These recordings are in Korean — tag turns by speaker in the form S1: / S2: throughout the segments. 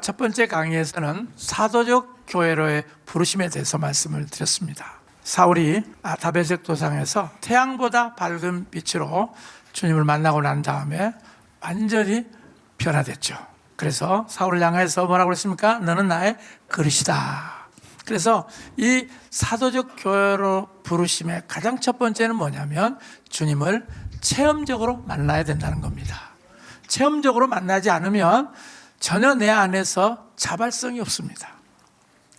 S1: 첫 번째 강의에서는 사도적 교회로의 부르심에 대해서 말씀을 드렸습니다. 사울이 다베섹 도상에서 태양보다 밝은 빛으로 주님을 만나고 난 다음에 완전히 변화됐죠. 그래서 사울을 향해서 뭐라고 그랬습니까? 너는 나의 그릇이다. 그래서 이 사도적 교회로 부르심의 가장 첫 번째는 뭐냐면 주님을 체험적으로 만나야 된다는 겁니다. 체험적으로 만나지 않으면 전혀 내 안에서 자발성이 없습니다.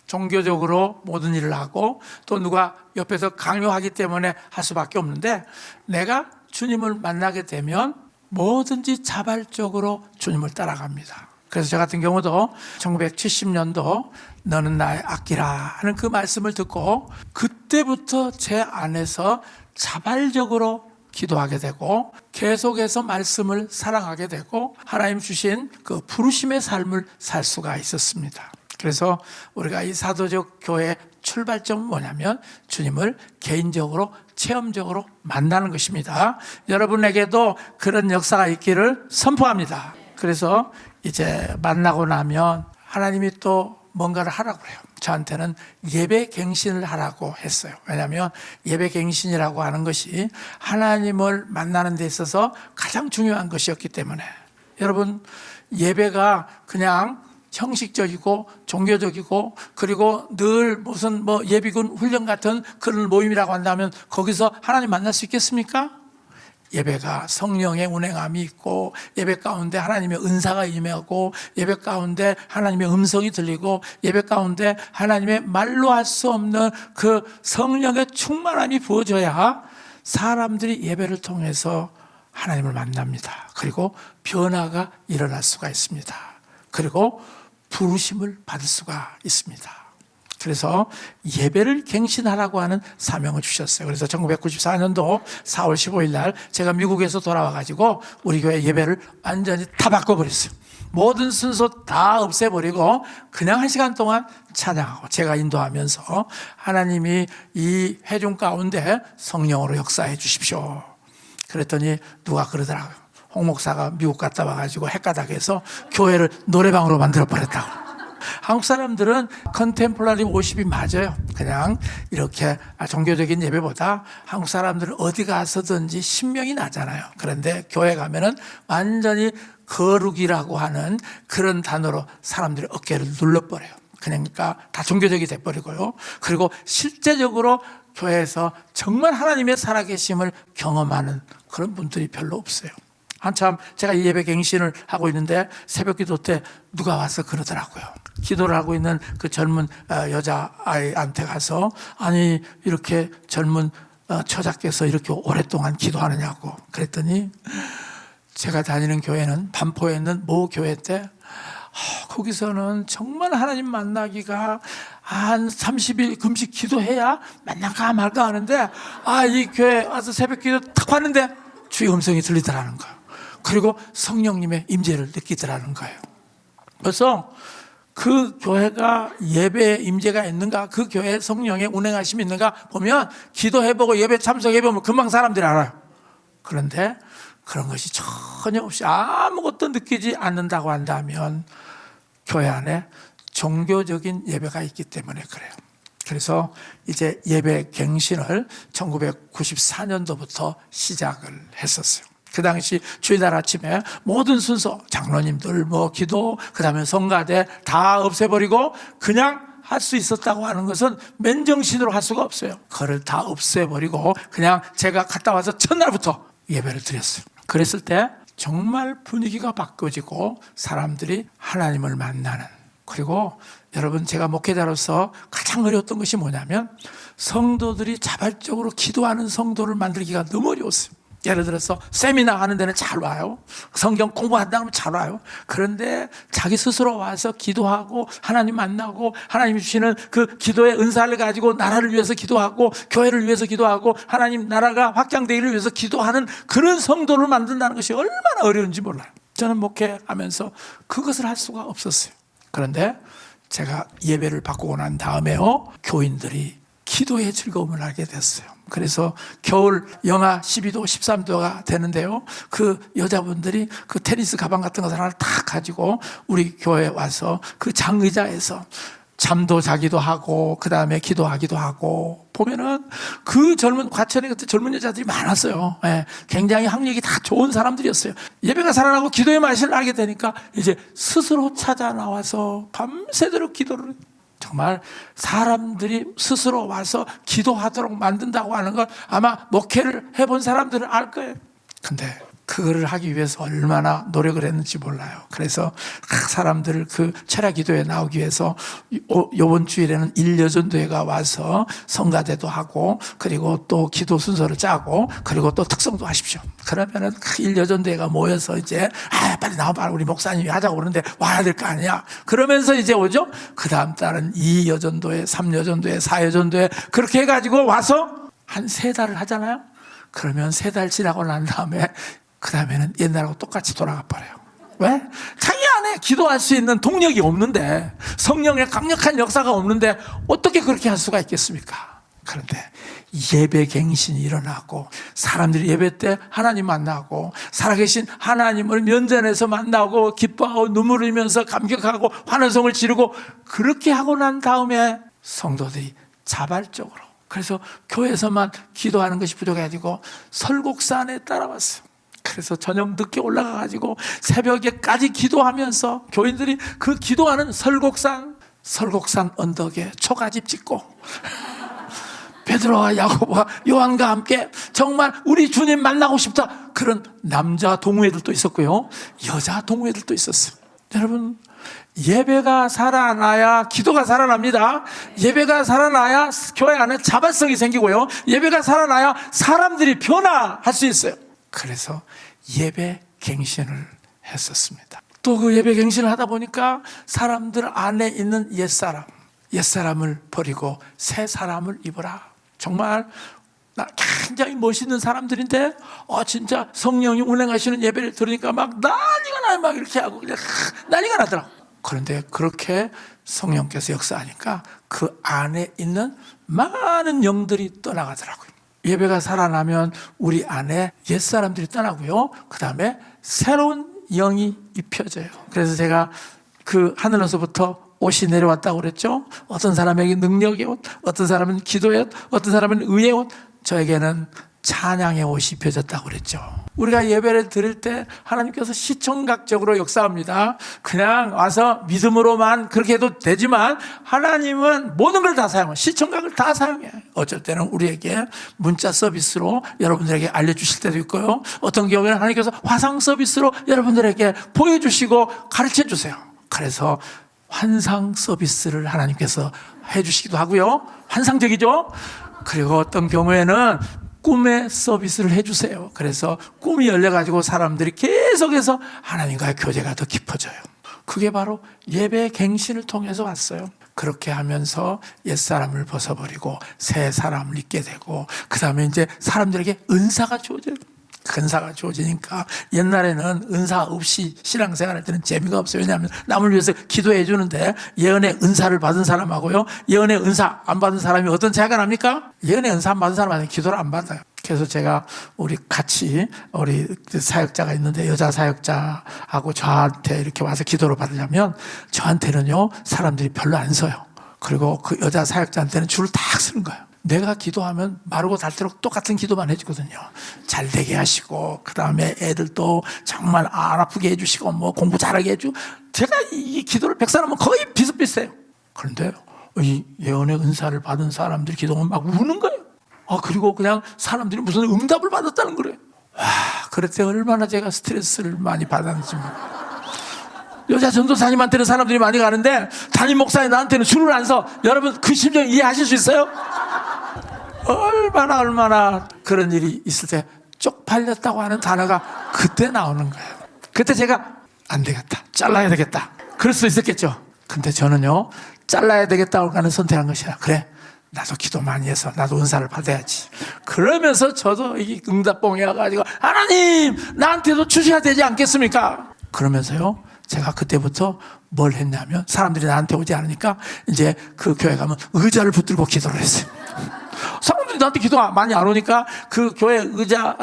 S1: 종교적으로 모든 일을 하고 또 누가 옆에서 강요하기 때문에 할 수밖에 없는데, 내가 주님을 만나게 되면 뭐든지 자발적으로 주님을 따라갑니다. 그래서 저 같은 경우도 1970년도 너는 나의 악기라 하는 그 말씀을 듣고 그때부터 제 안에서 자발적으로 기도하게 되고 계속해서 말씀을 사랑하게 되고 하나님 주신 그 부르심의 삶을 살 수가 있었습니다. 그래서 우리가 이 사도적 교회의 출발점은 뭐냐면 주님을 개인적으로 체험적으로 만나는 것입니다. 여러분에게도 그런 역사가 있기를 선포합니다. 그래서 이제 만나고 나면 하나님이 또 뭔가를 하라고 그래요. 저한테는 예배 갱신을 하라고 했어요. 왜냐하면 예배 갱신이라고 하는 것이 하나님을 만나는 데 있어서 가장 중요한 것이었기 때문에, 여러분, 예배가 그냥 형식적이고 종교적이고 그리고 늘 무슨 예비군 훈련 같은 그런 모임이라고 한다면 거기서 하나님 만날 수 있겠습니까? 예배가 성령의 운행함이 있고 예배 가운데 하나님의 은사가 임하고 예배 가운데 하나님의 음성이 들리고 예배 가운데 하나님의 말로 할 수 없는 그 성령의 충만함이 부어져야 사람들이 예배를 통해서 하나님을 만납니다. 그리고 변화가 일어날 수가 있습니다. 그리고 부르심을 받을 수가 있습니다. 그래서 예배를 갱신하라고 하는 사명을 주셨어요. 그래서 1994년도 4월 15일 날 제가 미국에서 돌아와가지고 우리 교회 예배를 완전히 다 바꿔버렸어요. 모든 순서 다 없애버리고 그냥 1시간 동안 찬양하고 제가 인도하면서 하나님이 이 회중 가운데 성령으로 역사해 주십시오. 그랬더니 누가 그러더라고요. 홍 목사가 미국 갔다 와가지고 헷가닥해서 교회를 노래방으로 만들어버렸다고. 한국 사람들은 컨템플러리 워십이 맞아요. 그냥 이렇게 종교적인 예배보다 한국 사람들은 어디 가서든지 신명이 나잖아요. 그런데 교회 가면은 완전히 거룩이라고 하는 그런 단어로 사람들의 어깨를 눌러버려요. 그러니까 다 종교적이 돼버리고요. 그리고 실제적으로 교회에서 정말 하나님의 살아계심을 경험하는 그런 분들이 별로 없어요. 한참 제가 예배 갱신을 하고 있는데 새벽 기도 때 누가 와서 그러더라고요. 기도를 하고 있는 그 젊은 여자아이한테 가서, 아니 이렇게 젊은 처자께서 이렇게 오랫동안 기도하느냐고 그랬더니, 제가 다니는 교회는 반포에 있는 모 교회 때 거기서는 정말 하나님 만나기가 한 30일 금식 기도해야 만날까 말까 하는데, 이 교회 와서 새벽 기도 딱 봤는데 주의 음성이 들리더라는 거예요. 그리고 성령님의 임재를 느끼더라는 거예요. 그래서 그 교회가 예배에 임재가 있는가, 그 교회에 성령의 운행하심이 있는가 보면, 기도해보고 예배 참석해보면 금방 사람들이 알아요. 그런데 그런 것이 전혀 없이 아무것도 느끼지 않는다고 한다면 교회 안에 종교적인 예배가 있기 때문에 그래요. 그래서 이제 예배 갱신을 1994년도부터 시작을 했었어요. 그 당시 주일날 아침에 모든 순서, 장로님들 기도, 그 다음에 성가대 다 없애버리고 그냥 할 수 있었다고 하는 것은 맨정신으로 할 수가 없어요. 그걸 다 없애버리고 그냥 제가 갔다 와서 첫날부터 예배를 드렸어요. 그랬을 때 정말 분위기가 바뀌어지고 사람들이 하나님을 만나는, 그리고 여러분, 제가 목회자로서 가장 어려웠던 것이 뭐냐면 성도들이 자발적으로 기도하는 성도를 만들기가 너무 어려웠어요. 예를 들어서 세미나 하는 데는 잘 와요. 성경 공부한다 하면 잘 와요. 그런데 자기 스스로 와서 기도하고 하나님 만나고 하나님 주시는 그 기도의 은사를 가지고 나라를 위해서 기도하고 교회를 위해서 기도하고 하나님 나라가 확장되기를 위해서 기도하는 그런 성도를 만든다는 것이 얼마나 어려운지 몰라요. 저는 목회하면서 그것을 할 수가 없었어요. 그런데 제가 예배를 바꾸고 난 다음에요, 교인들이 기도의 즐거움을 알게 됐어요. 그래서 겨울 영하 12도, 13도가 되는데요. 그 여자분들이 그 테니스 가방 같은 것을 하나 딱 가지고 우리 교회에 와서 그 장의자에서 잠도 자기도 하고 그 다음에 기도하기도 하고 보면은 그 젊은 과천에 그때 젊은 여자들이 많았어요. 예, 굉장히 학력이 다 좋은 사람들이었어요. 예배가 살아나고 기도의 맛을 알게 되니까 이제 스스로 찾아 나와서 밤새도록 기도를, 정말 사람들이 스스로 와서 기도하도록 만든다고 하는 걸 아마 목회를 해본 사람들은 알 거예요. 근데 그거를 하기 위해서 얼마나 노력을 했는지 몰라요. 그래서 사람들을 그 철야 기도에 나오기 위해서 이번 주일에는 일여전도회가 와서 성가대도 하고 그리고 또 기도 순서를 짜고 그리고 또 특성도 하십시오. 그러면은 그 일여전도회가 모여서 이제 빨리 나와봐, 우리 목사님이 하자고 그러는데 와야 될 거 아니야. 그러면서 이제 오죠. 그 다음 달은 2여전도회, 3여전도회, 4여전도회 그렇게 해가지고 와서 한 3달을 하잖아요. 그러면 3달 지나고 난 다음에 그 다음에는 옛날하고 똑같이 돌아가 버려요. 왜? 자기 안에 기도할 수 있는 동력이 없는데, 성령의 강력한 역사가 없는데 어떻게 그렇게 할 수가 있겠습니까? 그런데 예배 갱신이 일어나고 사람들이 예배 때 하나님 만나고 살아계신 하나님을 면전에서 만나고 기뻐하고 눈물을 흘리면서 감격하고 환호성을 지르고 그렇게 하고 난 다음에 성도들이 자발적으로, 그래서 교회에서만 기도하는 것이 부족해가지고 설곡산에 따라왔어요. 그래서 저녁 늦게 올라가가지고 새벽에까지 기도하면서 교인들이 그 기도하는 설곡산 언덕에 초가집 짓고 베드로와 야고보와 요한과 함께 정말 우리 주님 만나고 싶다, 그런 남자 동호회들도 있었고요, 여자 동호회들도 있었어요. 여러분, 예배가 살아나야 기도가 살아납니다. 예배가 살아나야 교회 안에 자발성이 생기고요, 예배가 살아나야 사람들이 변화할 수 있어요. 그래서 예배 갱신을 했었습니다. 또 그 예배 갱신을 하다 보니까 사람들 안에 있는 옛사람을 버리고 새 사람을 입어라. 정말 굉장히 멋있는 사람들인데 진짜 성령이 운행하시는 예배를 들으니까 막 난리가 나요. 막 이렇게 하고 그냥 난리가 나더라고. 그런데 그렇게 성령께서 역사하니까 그 안에 있는 많은 영들이 떠나가더라고요. 예배가 살아나면 우리 안에 옛사람들이 떠나고요, 그 다음에 새로운 영이 입혀져요. 그래서 제가 그 하늘에서부터 옷이 내려왔다고 그랬죠. 어떤 사람에게 능력의 옷, 어떤 사람은 기도의 옷, 어떤 사람은 의의 옷, 저에게는 찬양의 옷이 입혀졌다고 그랬죠. 우리가 예배를 드릴 때 하나님께서 시청각적으로 역사합니다. 그냥 와서 믿음으로만 그렇게 해도 되지만 하나님은 모든 걸 다 사용해요. 시청각을 다 사용해요. 어쩔 때는 우리에게 문자 서비스로 여러분들에게 알려주실 때도 있고요, 어떤 경우에는 하나님께서 화상 서비스로 여러분들에게 보여주시고 가르쳐주세요. 그래서 환상 서비스를 하나님께서 해주시기도 하고요, 환상적이죠. 그리고 어떤 경우에는 꿈의 서비스를 해주세요. 그래서 꿈이 열려가지고 사람들이 계속해서 하나님과의 교제가 더 깊어져요. 그게 바로 예배 갱신을 통해서 왔어요. 그렇게 하면서 옛사람을 벗어버리고 새 사람을 입게 되고 그 다음에 이제 사람들에게 은사가 주어져요. 은사가 주어지니까 옛날에는 은사 없이 신앙생활할 때는 재미가 없어요. 왜냐하면 남을 위해서 기도해 주는데 예언의 은사를 받은 사람하고요, 예언의 은사 안 받은 사람이 어떤 차이가 납니까? 예언의 은사 안 받은 사람한테 기도를 안 받아요. 그래서 제가 우리 사역자가 있는데 여자 사역자하고 저한테 이렇게 와서 기도를 받으려면 저한테는요 사람들이 별로 안 서요. 그리고 그 여자 사역자한테는 줄을 딱 서는 거예요. 내가 기도하면 마르고 닳도록 똑같은 기도만 해주거든요. 잘 되게 하시고 그 다음에 애들도 정말 안 아프게 해주시고 뭐 공부 잘하게 해주고, 제가 이 기도를 100사람은 거의 비슷비슷해요. 그런데 이 예언의 은사를 받은 사람들이 기도하면 막 우는 거예요. 그리고 그냥 사람들이 무슨 응답을 받았다는 거래요. 그럴 때 얼마나 제가 스트레스를 많이 받았는지. 여자 전도사님한테는 사람들이 많이 가는데 담임 목사님 나한테는 줄을 안 서. 여러분 그 심정 이해하실 수 있어요? 얼마나 그런 일이 있을 때 쪽팔렸다고 하는 단어가 그때 나오는 거예요. 그때 제가 안 되겠다, 잘라야 되겠다, 그럴 수 있었겠죠. 근데 저는요 잘라야 되겠다고 하는 선택한 것이야. 그래, 나도 기도 많이 해서 나도 은사를 받아야지. 그러면서 저도 이 응답봉에 와가지고 하나님 나한테도 주셔야 되지 않겠습니까? 그러면서요 제가 그때부터 뭘 했냐면 사람들이 나한테 오지 않으니까 이제 그 교회 가면 의자를 붙들고 기도를 했어요. 사람들이 나한테 기도가 많이 안 오니까 그 교회 의자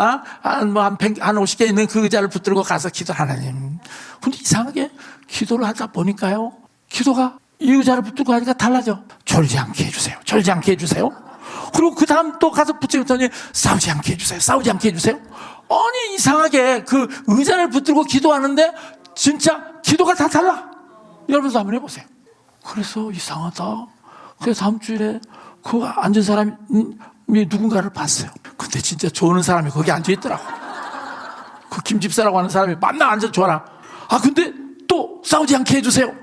S1: 한 50개 있는 그 의자를 붙들고 가서 기도. 하나님, 근데 이상하게 기도를 하다 보니까요, 기도가 이 의자를 붙들고 하니까 달라져. 졸지 않게 해주세요. 졸지 않게 해주세요. 그리고 그 다음 또 가서 붙였더니 싸우지 않게 해주세요. 싸우지 않게 해주세요. 아니, 이상하게 그 의자를 붙들고 기도하는데 진짜 기도가 다 달라. 여러분도 한번 해보세요. 그래서 이상하다. 그래서 다음 주일에 그 앉은 사람이 누군가를 봤어요. 근데 진짜 좋은 사람이 거기 앉아있더라고. 그 김집사라고 하는 사람이 만나 앉아 줘라. 근데 또 싸우지 않게 해주세요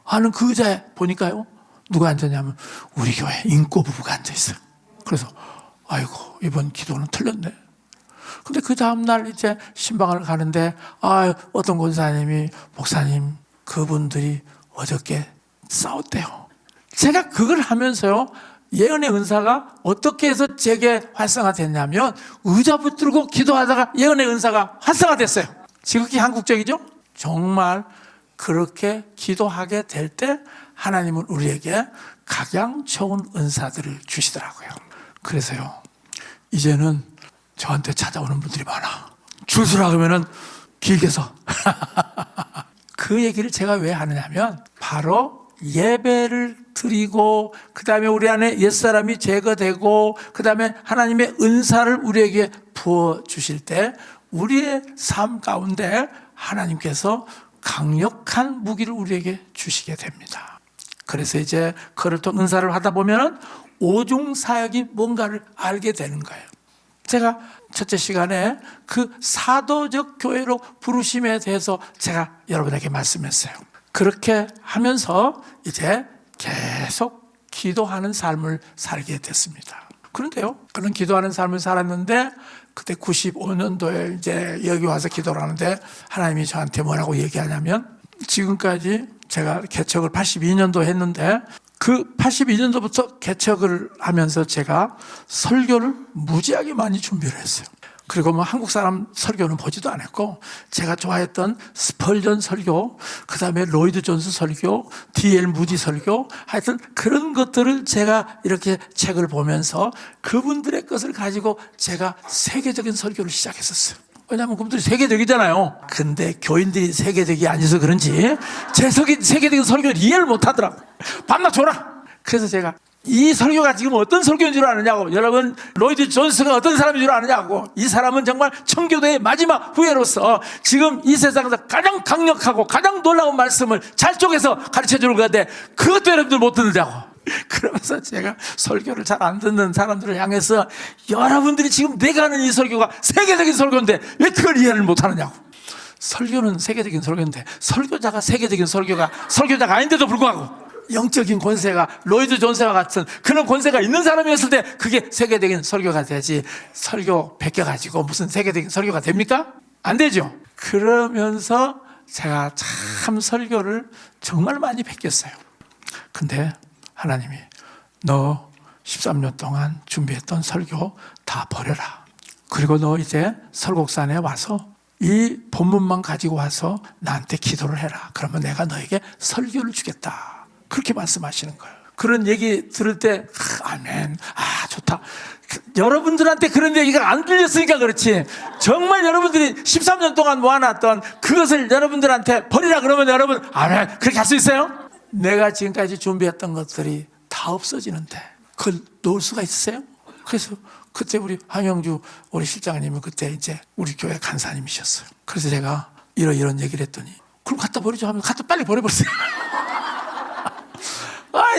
S1: 하는 그 의자에 보니까요, 누가 앉았냐면 우리 교회 인꼬 부부가 앉아있어요. 그래서 아이고, 이번 기도는 틀렸네. 근데 그 다음날 이제 신방을 가는데 어떤 권사님이, 목사님, 그분들이 어저께 싸웠대요. 제가 그걸 하면서요, 예언의 은사가 어떻게 해서 제게 활성화됐냐면 의자 붙들고 기도하다가 예언의 은사가 활성화됐어요. 지극히 한국적이죠? 정말 그렇게 기도하게 될 때 하나님은 우리에게 가장 좋은 은사들을 주시더라고요. 그래서요, 이제는 저한테 찾아오는 분들이 많아. 줄 서라 그러면은 길게 서. 그 얘기를 제가 왜 하느냐면 바로 예배를 드리고 그 다음에 우리 안에 옛사람이 제거되고 그 다음에 하나님의 은사를 우리에게 부어주실 때 우리의 삶 가운데 하나님께서 강력한 무기를 우리에게 주시게 됩니다. 그래서 이제 그를 통 은사를 하다 보면 오중사역이 뭔가를 알게 되는 거예요. 제가 첫째 시간에 그 사도적 교회로 부르심에 대해서 제가 여러분에게 말씀했어요. 그렇게 하면서 이제 계속 기도하는 삶을 살게 됐습니다. 그런데요, 그런 기도하는 삶을 살았는데 그때 95년도에 이제 여기 와서 기도를 하는데 하나님이 저한테 뭐라고 얘기하냐면, 지금까지 제가 개척을 82년도 했는데 그 82년도부터 개척을 하면서 제가 설교를 무지하게 많이 준비를 했어요. 그리고 뭐 한국 사람 설교는 보지도 않았고 제가 좋아했던 스펄전 설교, 그 다음에 로이드 존스 설교, D.L. 무디 설교, 하여튼 그런 것들을 제가 이렇게 책을 보면서 그분들의 것을 가지고 제가 세계적인 설교를 시작했었어요. 왜냐하면 그분들이 세계적이잖아요. 근데 교인들이 세계적이 아니어서 그런지 제 세계적인 설교를 이해를 못하더라고요. 밤낮 줘라. 그래서 제가 이 설교가 지금 어떤 설교인 줄 아느냐고, 여러분 로이드 존스가 어떤 사람인 줄 아느냐고, 이 사람은 정말 청교도의 마지막 후예로서 지금 이 세상에서 가장 강력하고 가장 놀라운 말씀을 잘 쪼개서 가르쳐 주는 건데 그것도 여러분들 못 듣느냐고. 그러면서 제가 설교를 잘 안 듣는 사람들을 향해서 여러분들이 지금 내가 하는 이 설교가 세계적인 설교인데 왜 그걸 이해를 못하느냐고. 설교는 세계적인 설교인데 설교자가 세계적인 설교자가 아닌데도 불구하고 영적인 권세가 로이드 존스와 같은 그런 권세가 있는 사람이었을 때 그게 세계적인 설교가 되지, 설교 베껴가지고 무슨 세계적인 설교가 됩니까? 안 되죠. 그러면서 제가 참 설교를 정말 많이 베꼈어요. 근데 하나님이 너 13년 동안 준비했던 설교 다 버려라. 그리고 너 이제 설곡산에 와서 이 본문만 가지고 와서 나한테 기도를 해라. 그러면 내가 너에게 설교를 주겠다. 그렇게 말씀하시는 거예요. 그런 얘기 들을 때 아멘, 좋다. 여러분들한테 그런 얘기가 안 들렸으니까 그렇지, 정말 여러분들이 13년 동안 모아놨던 그것을 여러분들한테 버리라 그러면 여러분 아멘 그렇게 할 수 있어요? 내가 지금까지 준비했던 것들이 다 없어지는데 그걸 놓을 수가 있어요? 그래서 그때 우리 황영주 우리 실장님은 그때 이제 우리 교회 간사님이셨어요. 그래서 제가 이런 얘기를 했더니 그럼 갖다 버리죠 하면 갖다 빨리 버려버렸어요.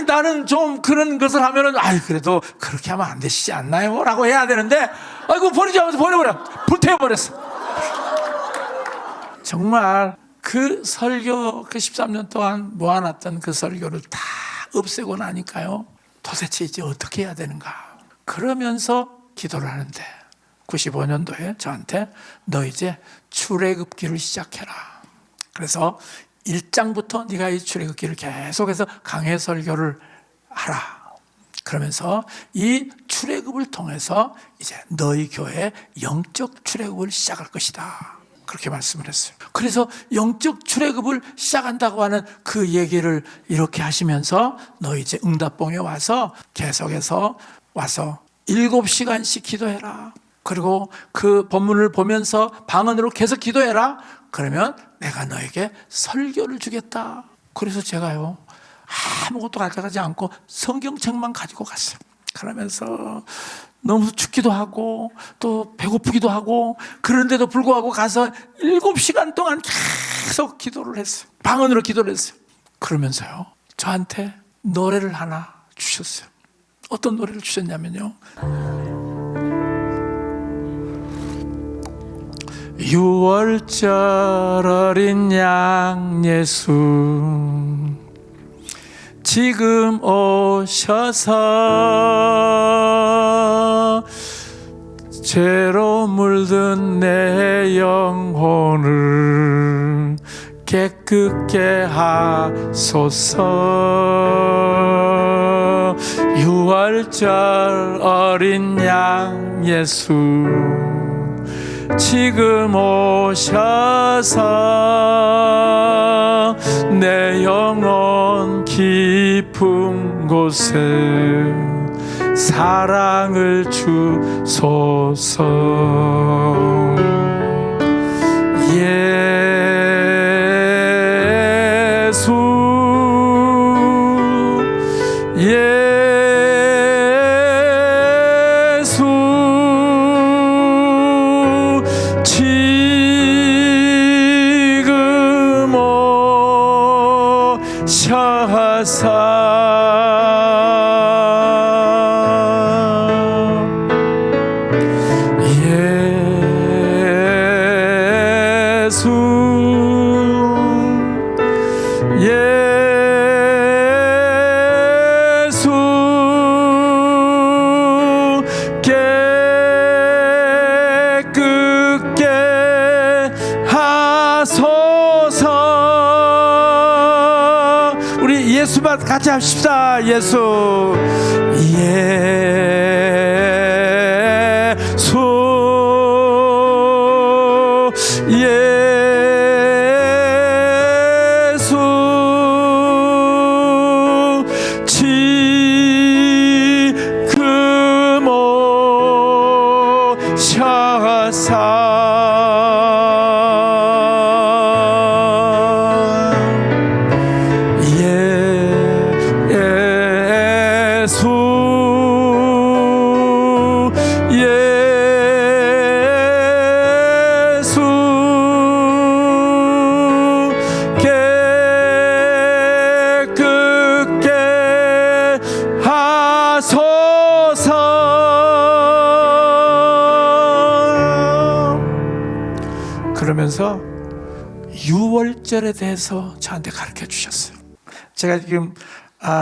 S1: 나는 좀 그런 것을 하면은 그래도 그렇게 하면 안 되시지 않나요? 라고 해야 되는데 버리지 하면서 버려버려. 불태워버렸어. 정말 그 설교, 그 13년 동안 모아놨던 그 설교를 다 없애고 나니까요, 도대체 이제 어떻게 해야 되는가. 그러면서 기도를 하는데 95년도에 저한테 너 이제 출애굽기를 시작해라. 그래서 1장부터 네가 이 출애굽기를 계속해서 강해 설교를 하라. 그러면서 이 출애굽을 통해서 이제 너희 교회의 영적 출애굽을 시작할 것이다. 그렇게 말씀을 했어요. 그래서 영적 출애굽을 시작한다고 하는 그 얘기를 이렇게 하시면서 너 이제 응답봉에 와서 계속해서 와서 7시간씩 기도해라. 그리고 그 본문을 보면서 방언으로 계속 기도해라. 그러면 내가 너에게 설교를 주겠다. 그래서 제가요, 아무것도 가져가지 않고 성경책만 가지고 갔어요. 그러면서 너무 춥기도 하고 또 배고프기도 하고 그런데도 불구하고 가서 7시간 동안 계속 기도를 했어요. 방언으로 기도를 했어요. 그러면서요, 저한테 노래를 하나 주셨어요. 어떤 노래를 주셨냐면요, 6월절 어린 양 예수 지금 오셔서 죄로 물든 내 영혼을 깨끗게 하소서. 6월절 어린 양 예수 지금 오셔서 내 영혼 깊은 곳에 사랑을 주소서. 예수 지금 같이 합시다. 예수 예수 지금 그러면서 6월절에 대해서 저한테 가르쳐 주셨어요. 제가 지금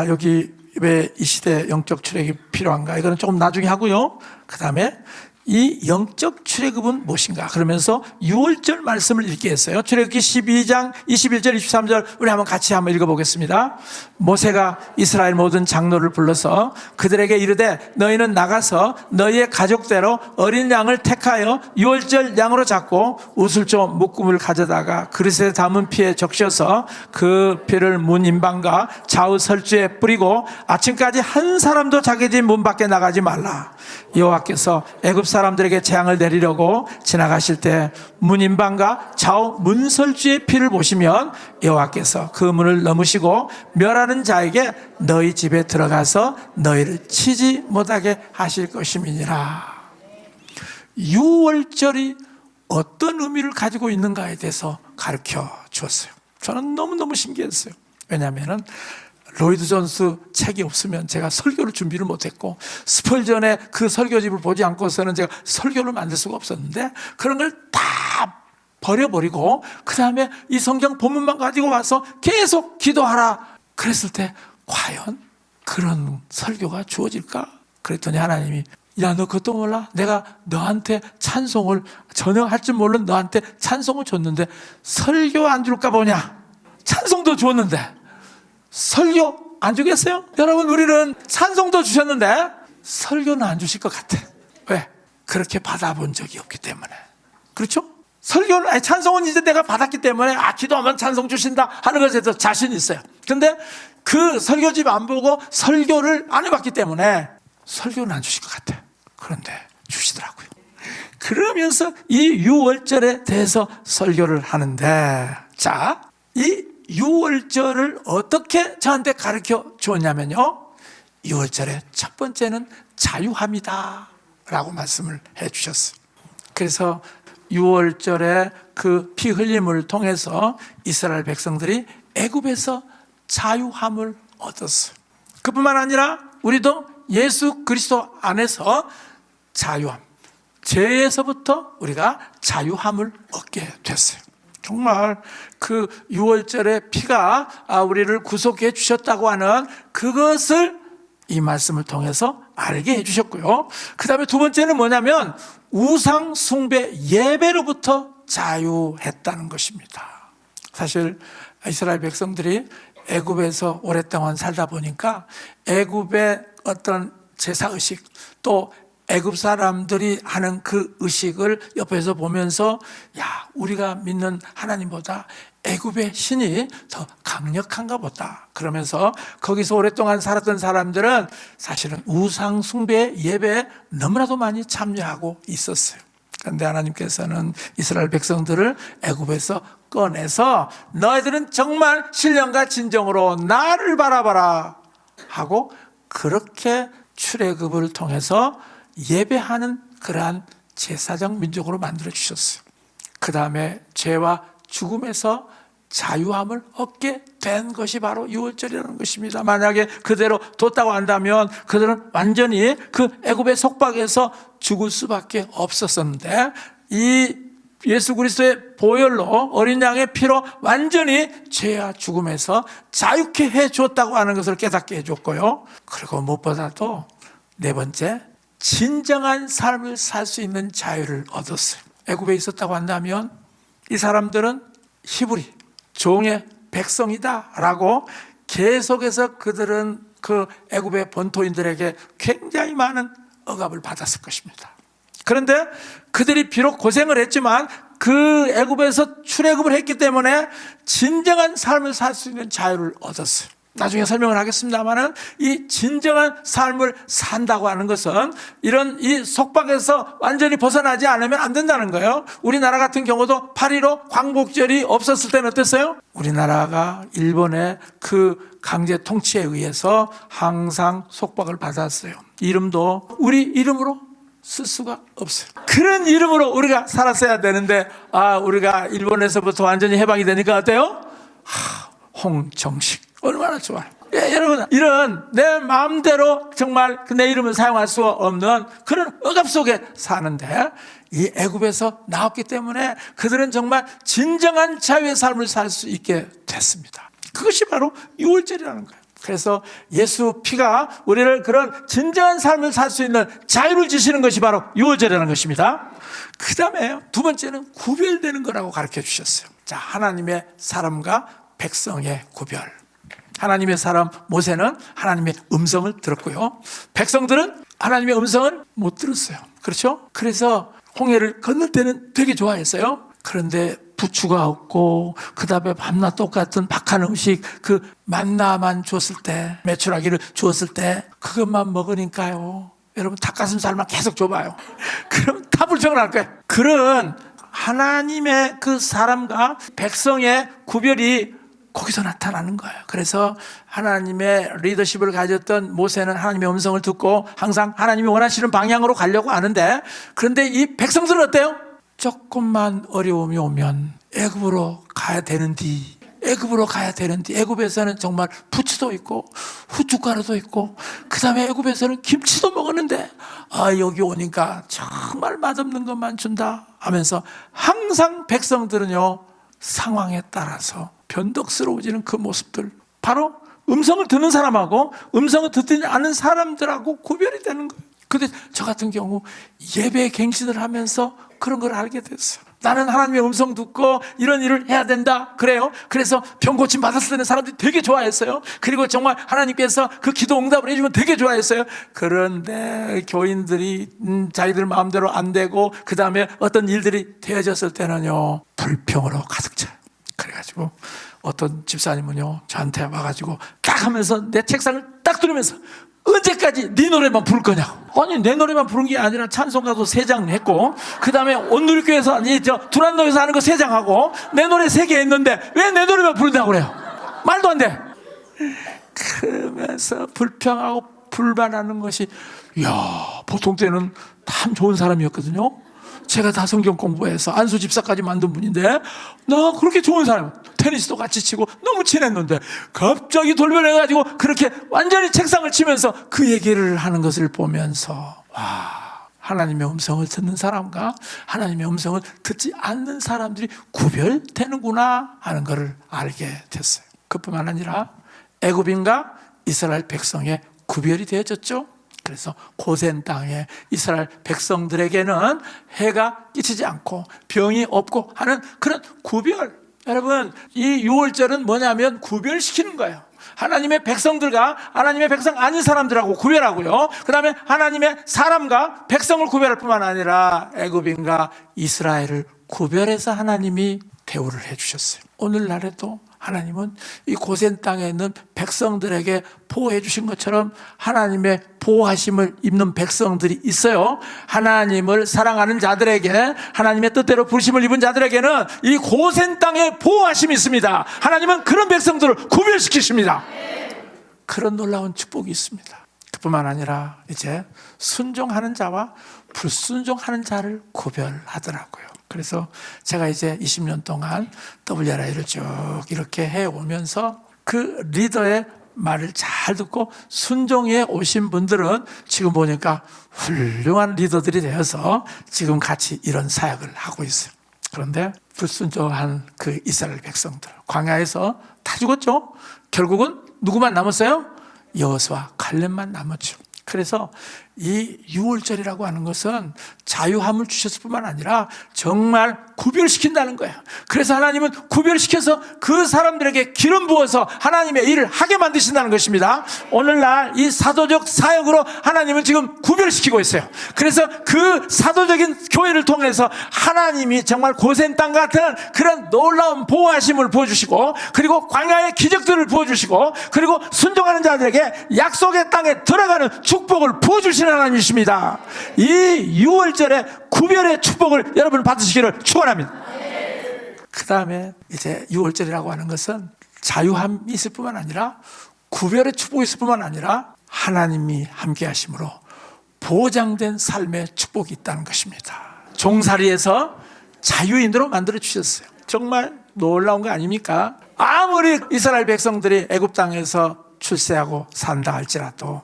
S1: 여기 왜 이 시대 영적 출애굽이 필요한가, 이거는 조금 나중에 하고요. 그 다음에 이 영적 출애굽은 무엇인가 그러면서 6월절 말씀을 읽게 했어요. 출애굽기 12장 21절 23절 우리 한번 같이 한번 읽어보겠습니다. 모세가 이스라엘 모든 장로를 불러서 그들에게 이르되 너희는 나가서 너희의 가족대로 어린 양을 택하여 6월절 양으로 잡고 우슬조 묶음을 가져다가 그릇에 담은 피에 적셔서 그 피를 문 인방과 좌우 설주에 뿌리고 아침까지 한 사람도 자기 집 문 밖에 나가지 말라. 여호와께서 애굽 사람들에게 재앙을 내리려고 지나가실 때 문인방과 좌우 문설주의 피를 보시면 여호와께서 그 문을 넘으시고 멸하는 자에게 너희 집에 들어가서 너희를 치지 못하게 하실 것임이니라. 6월절이 어떤 의미를 가지고 있는가에 대해서 가르쳐 주었어요. 저는 너무너무 신기했어요. 왜냐하면 로이드 존스 책이 없으면 제가 설교를 준비를 못했고 스펄전의 그 설교집을 보지 않고서는 제가 설교를 만들 수가 없었는데 그런 걸 다 버려버리고 그 다음에 이 성경 본문만 가지고 와서 계속 기도하라 그랬을 때 과연 그런 설교가 주어질까? 그랬더니 하나님이 야, 너 그것도 몰라? 내가 너한테 찬송을 전혀 할 줄 모르는 너한테 찬송을 줬는데 설교 안 줄까 보냐? 찬송도 줬는데 설교 안 주겠어요? 여러분, 우리는 찬송도 주셨는데 설교는 안 주실 것 같아. 왜? 그렇게 받아본 적이 없기 때문에. 그렇죠? 설교는, 아니, 찬송은 이제 내가 받았기 때문에, 기도하면 찬송 주신다 하는 것에 더 자신 있어요. 근데 그 설교집 안 보고 설교를 안 해봤기 때문에 설교는 안 주실 것 같아. 그런데 주시더라고요. 그러면서 이 유월절에 대해서 설교를 하는데, 자, 이 유월절을 어떻게 저한테 가르쳐 주었냐면요, 유월절의 첫 번째는 자유함이다 라고 말씀을 해 주셨어요. 그래서 유월절에 그 피 흘림을 통해서 이스라엘 백성들이 애굽에서 자유함을 얻었어요. 그뿐만 아니라 우리도 예수 그리스도 안에서 자유함, 죄에서부터 우리가 자유함을 얻게 됐어요. 정말 그 유월절의 피가 우리를 구속해 주셨다고 하는 그것을 이 말씀을 통해서 알게 해주셨고요. 그 다음에 두 번째는 뭐냐면 우상 숭배 예배로부터 자유했다는 것입니다. 사실 이스라엘 백성들이 애굽에서 오랫동안 살다 보니까 애굽의 어떤 제사의식, 또 애굽 사람들이 하는 그 의식을 옆에서 보면서, 야, 우리가 믿는 하나님보다 애굽의 신이 더 강력한가 보다. 그러면서 거기서 오랫동안 살았던 사람들은 사실은 우상 숭배 예배에 너무나도 많이 참여하고 있었어요. 그런데 하나님께서는 이스라엘 백성들을 애굽에서 꺼내서 너희들은 정말 신령과 진정으로 나를 바라봐라 하고, 그렇게 출애굽을 통해서 예배하는 그러한 제사장 민족으로 만들어 주셨어요. 그 다음에 죄와 죽음에서 자유함을 얻게 된 것이 바로 유월절이라는 것입니다. 만약에 그대로 뒀다고 한다면 그들은 완전히 그 애굽의 속박에서 죽을 수밖에 없었었는데, 이 예수 그리스도의 보혈로, 어린 양의 피로 완전히 죄와 죽음에서 자유케 해줬다고 하는 것을 깨닫게 해줬고요. 그리고 무엇보다도 네 번째, 진정한 삶을 살 수 있는 자유를 얻었어요. 애굽에 있었다고 한다면 이 사람들은 히브리, 종의 백성이다 라고 계속해서 그들은 그 애굽의 본토인들에게 굉장히 많은 억압을 받았을 것입니다. 그런데 그들이 비록 고생을 했지만 그 애굽에서 출애굽을 했기 때문에 진정한 삶을 살 수 있는 자유를 얻었어요. 나중에 설명을 하겠습니다만은 이 진정한 삶을 산다고 하는 것은 이런 이 속박에서 완전히 벗어나지 않으면 안 된다는 거예요. 우리나라 같은 경우도 8.15 광복절이 없었을 때는 어땠어요? 우리나라가 일본의 그 강제 통치에 의해서 항상 속박을 받았어요. 이름도 우리 이름으로 쓸 수가 없어요. 그런 이름으로 우리가 살았어야 되는데, 우리가 일본에서부터 완전히 해방이 되니까 어때요? 홍정식. 얼마나 좋아요. 여러분, 이런 내 마음대로 정말 내 이름을 사용할 수 없는 그런 억압 속에 사는데, 이 애굽에서 나왔기 때문에 그들은 정말 진정한 자유의 삶을 살 수 있게 됐습니다. 그것이 바로 유월절이라는 거예요. 그래서 예수 피가 우리를 그런 진정한 삶을 살 수 있는 자유를 주시는 것이 바로 유월절이라는 것입니다. 그 다음에 두 번째는 구별되는 거라고 가르쳐 주셨어요. 자, 하나님의 사람과 백성의 구별. 하나님의 사람 모세는 하나님의 음성을 들었고요, 백성들은 하나님의 음성을 못 들었어요. 그렇죠? 그래서 홍해를 건널 때는 되게 좋아했어요. 그런데 부추가 없고 그 다음에 밤낮 똑같은 박한 음식, 그 만나만 줬을 때, 메추라기를 주었을 때 그것만 먹으니까요, 여러분 닭가슴살만 계속 줘봐요. 그럼 다 불평을 거예요. 그런 하나님의 그 사람과 백성의 구별이 거기서 나타나는 거예요. 그래서 하나님의 리더십을 가졌던 모세는 하나님의 음성을 듣고 항상 하나님이 원하시는 방향으로 가려고 하는데, 그런데 이 백성들은 어때요? 조금만 어려움이 오면 애굽으로 가야 되는디, 애굽에서는 정말 부추도 있고 후춧가루도 있고 그 다음에 애굽에서는 김치도 먹었는데 여기 오니까 정말 맛없는 것만 준다 하면서 항상 백성들은요, 상황에 따라서 변덕스러워지는 그 모습들, 바로 음성을 듣는 사람하고 음성을 듣지 않는 사람들하고 구별이 되는 거예요. 근데 저 같은 경우 예배 갱신을 하면서 그런 걸 알게 됐어요. 나는 하나님의 음성 듣고 이런 일을 해야 된다. 그래요. 그래서 병 고침 받았을 때는 사람들이 되게 좋아했어요. 그리고 정말 하나님께서 그 기도 응답을 해주면 되게 좋아했어요. 그런데 교인들이 자기들 마음대로 안 되고 그 다음에 어떤 일들이 되어졌을 때는요, 불평으로 가득 차요. 그래가지고 어떤 집사님은요, 저한테 와가지고 딱 하면서 내 책상을 딱 두르면서 언제까지 네 노래만 부를 거냐고. 아니, 내 노래만 부른 게 아니라 찬송가도 3장 했고, 그 다음에 온누리교회에서 두란노에서 하는 거 3장 하고, 내 노래 3개 했는데 왜 내 노래만 부른다고 그래요? 말도 안 돼. 그러면서 불평하고 불만하는 것이, 이야, 보통 때는 참 좋은 사람이었거든요. 제가 다 성경 공부해서 안수 집사까지 만든 분인데, 나 그렇게 좋은 사람, 테니스도 같이 치고 너무 친했는데 갑자기 돌변해가지고 그렇게 완전히 책상을 치면서 그 얘기를 하는 것을 보면서, 와, 하나님의 음성을 듣는 사람과 하나님의 음성을 듣지 않는 사람들이 구별되는구나 하는 것을 알게 됐어요. 그뿐만 아니라 애굽인과 이스라엘 백성의 구별이 되어졌죠. 그래서 고센 땅에 이스라엘 백성들에게는 해가 끼치지 않고 병이 없고 하는 그런 구별. 여러분, 이 6월절은 뭐냐면 구별시키는 거예요. 하나님의 백성들과 하나님의 백성 아닌 사람들하고 구별하고요, 그 다음에 하나님의 사람과 백성을 구별할 뿐만 아니라 애굽인과 이스라엘을 구별해서 하나님이 대우를 해주셨어요. 오늘날에도 하나님은 이 고센 땅에 있는 백성들에게 보호해 주신 것처럼 하나님의 보호하심을 입는 백성들이 있어요. 하나님을 사랑하는 자들에게, 하나님의 뜻대로 부르심을 입은 자들에게는 이 고센 땅에 보호하심이 있습니다. 하나님은 그런 백성들을 구별시키십니다. 그런 놀라운 축복이 있습니다. 그뿐만 아니라 이제 순종하는 자와 불순종하는 자를 구별하더라고요. 그래서 제가 이제 20년 동안 WRI를 쭉 이렇게 해오면서 그 리더의 말을 잘 듣고 순종해 오신 분들은 지금 보니까 훌륭한 리더들이 되어서 지금 같이 이런 사역을 하고 있어요. 그런데 불순종한 그 이스라엘 백성들, 광야에서 다 죽었죠. 결국은 누구만 남았어요? 여호수아, 갈렙만 남았죠. 그래서 이 6월절이라고 하는 것은 자유함을 주셨을 뿐만 아니라 정말 구별시킨다는 거예요. 그래서 하나님은 구별시켜서 그 사람들에게 기름 부어서 하나님의 일을 하게 만드신다는 것입니다. 오늘날 이 사도적 사역으로 하나님은 지금 구별시키고 있어요. 그래서 그 사도적인 교회를 통해서 하나님이 정말 고센 땅 같은 그런 놀라운 보호하심을 부어주시고, 그리고 광야의 기적들을 부어주시고, 그리고 순종하는 자들에게 약속의 땅에 들어가는 축복을 부어주시는 하나님이십니다. 이 6월절에 구별의 축복을 여러분 받으시기를 축원합니다. 그 다음에 이제 6월절이라고 하는 것은 자유함이 있을 뿐만 아니라 구별의 축복이 있을 뿐만 아니라 하나님이 함께 하심으로 보장된 삶의 축복이 있다는 것입니다. 종살이에서 자유인으로 만들어 주셨어요. 정말 놀라운 거 아닙니까? 아무리 이스라엘 백성들이 애굽 땅에서 출세하고 산다 할지라도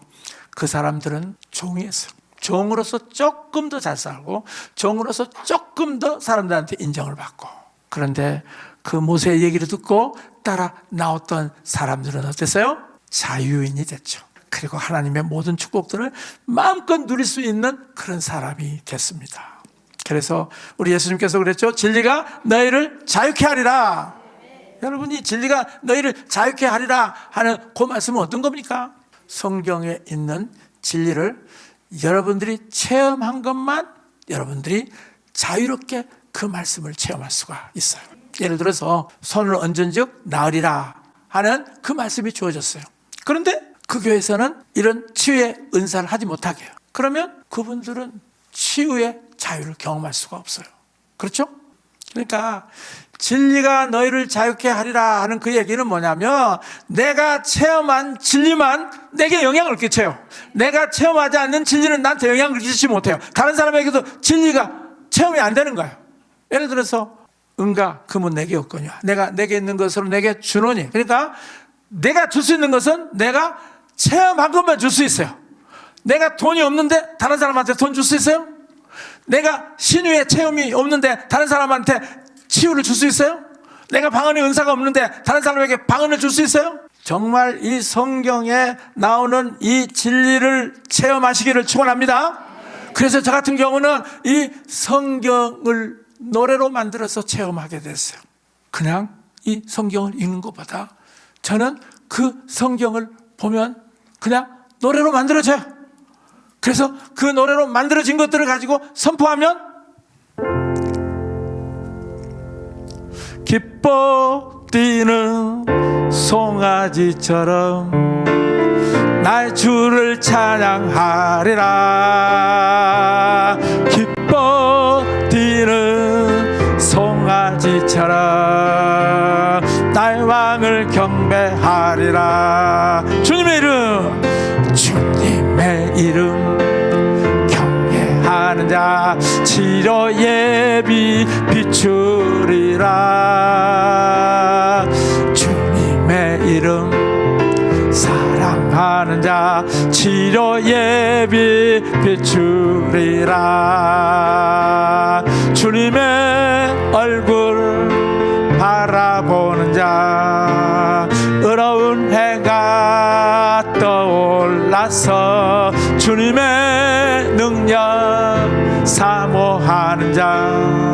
S1: 그 사람들은 종이었어요. 종으로서 조금 더 잘 살고 종으로서 조금 더 사람들한테 인정을 받고, 그런데 그 모세의 얘기를 듣고 따라 나왔던 사람들은 어땠어요? 자유인이 됐죠. 그리고 하나님의 모든 축복들을 마음껏 누릴 수 있는 그런 사람이 됐습니다. 그래서 우리 예수님께서 그랬죠. 진리가 너희를 자유케 하리라. 여러분이 진리가 너희를 자유케 하리라 하는 그 말씀은 어떤 겁니까? 성경에 있는 진리를 여러분들이 체험한 것만 여러분들이 자유롭게 그 말씀을 체험할 수가 있어요. 예를 들어서 손을 얹은즉 나으리라 하는 그 말씀이 주어졌어요. 그런데 그 교회에서는 이런 치유의 은사를 하지 못하게 해요. 그러면 그분들은 치유의 자유를 경험할 수가 없어요. 그렇죠? 그러니까 진리가 너희를 자유케 하리라 하는 그 얘기는 뭐냐면, 내가 체험한 진리만 내게 영향을 끼쳐요. 내가 체험하지 않는 진리는 나한테 영향을 끼치지 못해요. 다른 사람에게도 진리가 체험이 안 되는 거예요. 예를 들어서 은과 금은 내게 없거니와 내가 내게 있는 것으로 내게 주노니, 그러니까 내가 줄 수 있는 것은 내가 체험한 것만 줄 수 있어요. 내가 돈이 없는데 다른 사람한테 돈 줄 수 있어요? 내가 신유의 체험이 없는데 다른 사람한테 치유를 줄 수 있어요? 내가 방언의 은사가 없는데 다른 사람에게 방언을 줄 수 있어요? 정말 이 성경에 나오는 이 진리를 체험하시기를 축원합니다. 그래서 저 같은 경우는 이 성경을 노래로 만들어서 체험하게 됐어요. 그냥 이 성경을 읽는 것보다 저는 그 성경을 보면 그냥 노래로 만들어져요. 그래서 그 노래로 만들어진 것들을 가지고 선포하면 기뻐 뛰는 송아지처럼 나의 주를 찬양하리라. 기뻐 뛰는 송아지처럼 나의 왕을 경배하리라. 주님의 이름 경외하는 자 치료 예비 비추리라. 주님의 이름 사랑하는 자 치료 예비 비추리라. 주님의 얼굴 바라보는 자 의로운 해가 떠올라서 주님의 능력 사모하는 자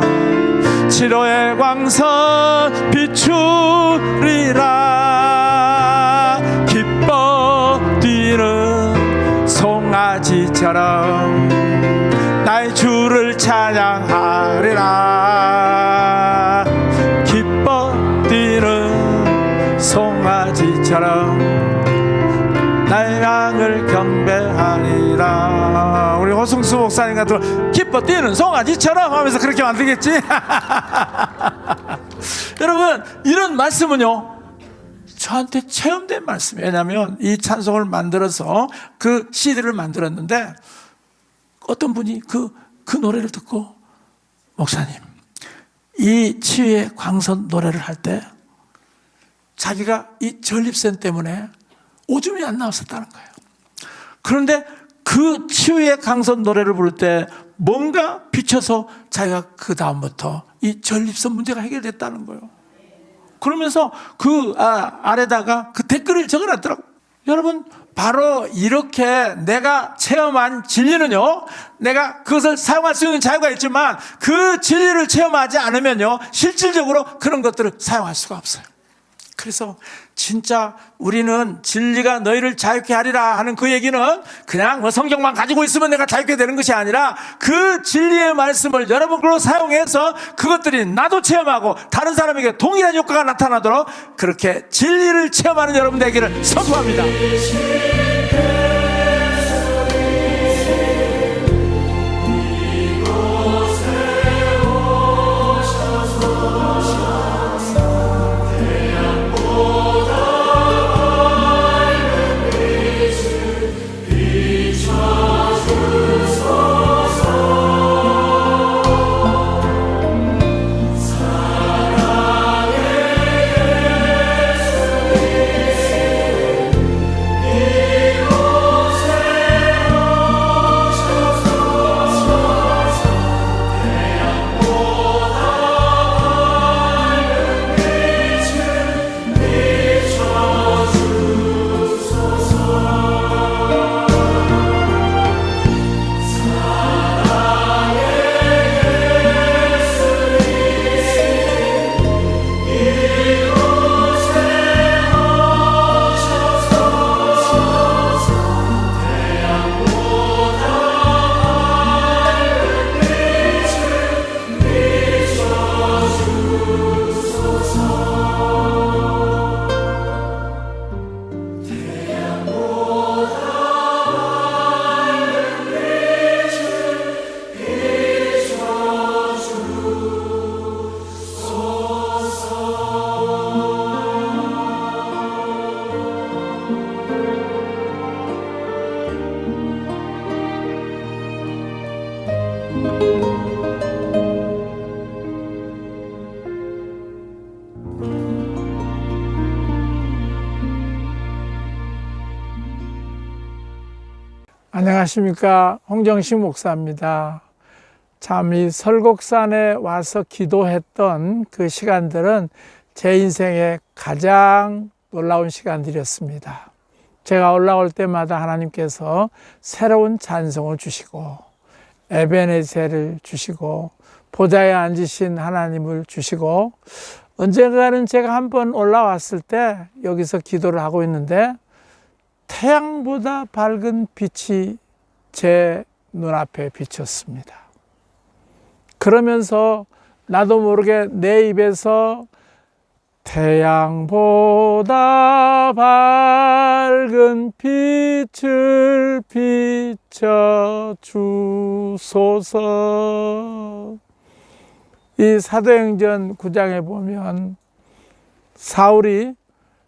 S1: 치료의 광선 비추리라. 기뻐 뛰는 송아지처럼 나의 주를 찬양하리라. 기뻐 뛰는 송아지처럼 나의 왕을 경배하리라. 우리 호승수 목사님 같은 기뻐 뛰는 송아지처럼 하면서 그렇게 만들겠지. 여러분, 이런 말씀은요 저한테 체험된 말씀이에요. 왜냐하면 이 찬송을 만들어서 그 CD를 만들었는데 어떤 분이 그 노래를 듣고 목사님 이 치유의 광선 노래를 할 때 자기가 이 전립선 때문에 오줌이 안 나왔었다는 거예요. 그런데 그 치유의 광선 노래를 부를 때 뭔가 비춰서 자기가 그 다음부터 이 전립선 문제가 해결됐다는 거예요. 그러면서 그 아래다가 그 댓글을 적어놨더라고요. 여러분, 바로 이렇게 내가 체험한 진리는요, 내가 그것을 사용할 수 있는 자유가 있지만 그 진리를 체험하지 않으면요 실질적으로 그런 것들을 사용할 수가 없어요. 그래서 진짜 우리는 진리가 너희를 자유케 하리라 하는 그 얘기는 그냥 뭐 성경만 가지고 있으면 내가 자유케 되는 것이 아니라 그 진리의 말씀을 여러분으로 사용해서 그것들이 나도 체험하고 다른 사람에게 동일한 효과가 나타나도록 그렇게 진리를 체험하는 여러분 되기를 선포합니다. 안녕하십니까, 홍정식 목사입니다. 참 이 설곡산에 와서 기도했던 그 시간들은 제 인생의 가장 놀라운 시간들이었습니다. 제가 올라올 때마다 하나님께서 새로운 찬송을 주시고 에베네셀을 주시고 보좌에 앉으신 하나님을 주시고, 언젠가는 제가 한번 올라왔을 때 여기서 기도를 하고 있는데 태양보다 밝은 빛이 제 눈앞에 비쳤습니다. 그러면서 나도 모르게 내 입에서 태양보다 밝은 빛을 비춰 주소서. 이 사도행전 9장에 보면 사울이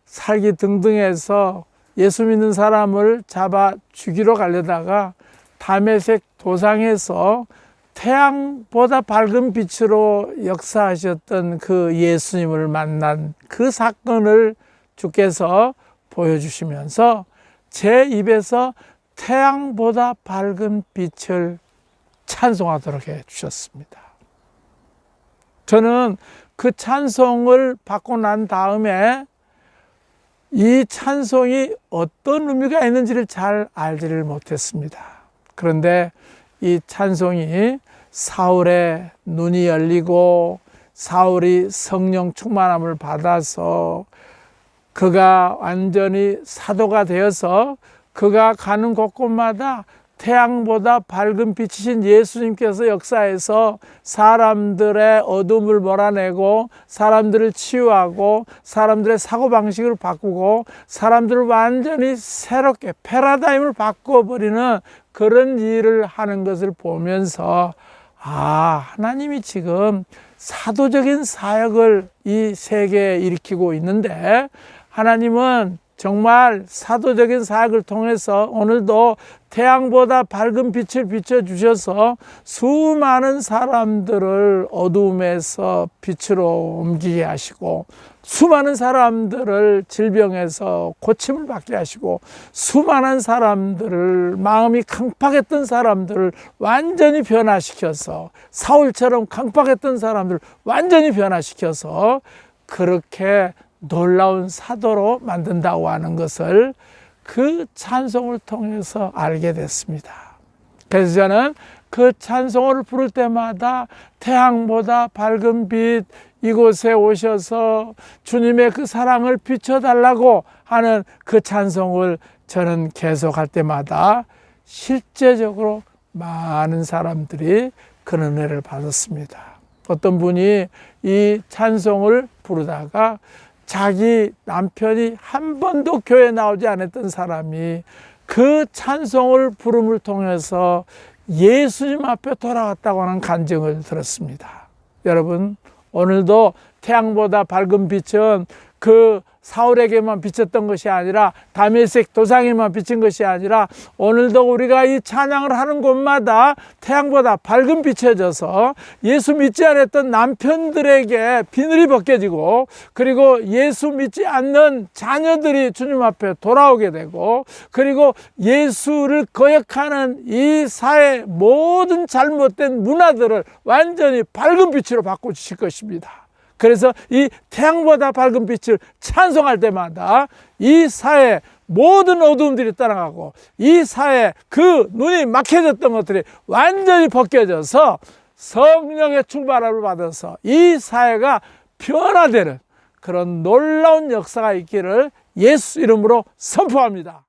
S1: 살기 등등해서 예수 믿는 사람을 잡아 죽이러 가려다가 다메섹 도상에서 태양보다 밝은 빛으로 역사하셨던 그 예수님을 만난 그 사건을 주께서 보여주시면서 제 입에서 태양보다 밝은 빛을 찬송하도록 해주셨습니다. 저는 그 찬송을 받고 난 다음에 이 찬송이 어떤 의미가 있는지를 잘 알지를 못했습니다. 그런데 이 찬송이 사울의 눈이 열리고 사울이 성령 충만함을 받아서 그가 완전히 사도가 되어서 그가 가는 곳곳마다 태양보다 밝은 빛이신 예수님께서 역사해서 사람들의 어둠을 몰아내고 사람들을 치유하고 사람들의 사고방식을 바꾸고 사람들을 완전히 새롭게 패러다임을 바꿔버리는 그런 일을 하는 것을 보면서 하나님이 지금 사도적인 사역을 이 세계에 일으키고 있는데 하나님은 정말 사도적인 사역을 통해서 오늘도 태양보다 밝은 빛을 비춰주셔서 수많은 사람들을 어두움에서 빛으로 옮기게 하시고 수많은 사람들을 질병에서 고침을 받게 하시고 수많은 사람들을 마음이 강팍했던 사람들을 완전히 변화시켜서 사울처럼 강팍했던 사람들을 완전히 변화시켜서 그렇게 놀라운 사도로 만든다고 하는 것을 그 찬송을 통해서 알게 됐습니다. 그래서 저는 그 찬송을 부를 때마다 태양보다 밝은 빛 이곳에 오셔서 주님의 그 사랑을 비춰달라고 하는 그 찬송을 저는 계속할 때마다 실제적으로 많은 사람들이 그 은혜를 받았습니다. 어떤 분이 이 찬송을 부르다가 자기 남편이 한 번도 교회에 나오지 않았던 사람이 그 찬송을 부름을 통해서 예수님 앞에 돌아갔다고 하는 간증을 들었습니다. 여러분, 오늘도 태양보다 밝은 빛은 그 사울에게만 비쳤던 것이 아니라 다메섹 도상에만 비친 것이 아니라 오늘도 우리가 이 찬양을 하는 곳마다 태양보다 밝은 빛이 져서 예수 믿지 않았던 남편들에게 비늘이 벗겨지고 그리고 예수 믿지 않는 자녀들이 주님 앞에 돌아오게 되고 그리고 예수를 거역하는 이 사회 모든 잘못된 문화들을 완전히 밝은 빛으로 바꿔주실 것입니다. 그래서 이 태양보다 밝은 빛을 찬송할 때마다 이 사회 모든 어두움들이 떠나가고 이 사회 그 눈이 막혀졌던 것들이 완전히 벗겨져서 성령의 충만함을 받아서 이 사회가 변화되는 그런 놀라운 역사가 있기를 예수 이름으로 선포합니다.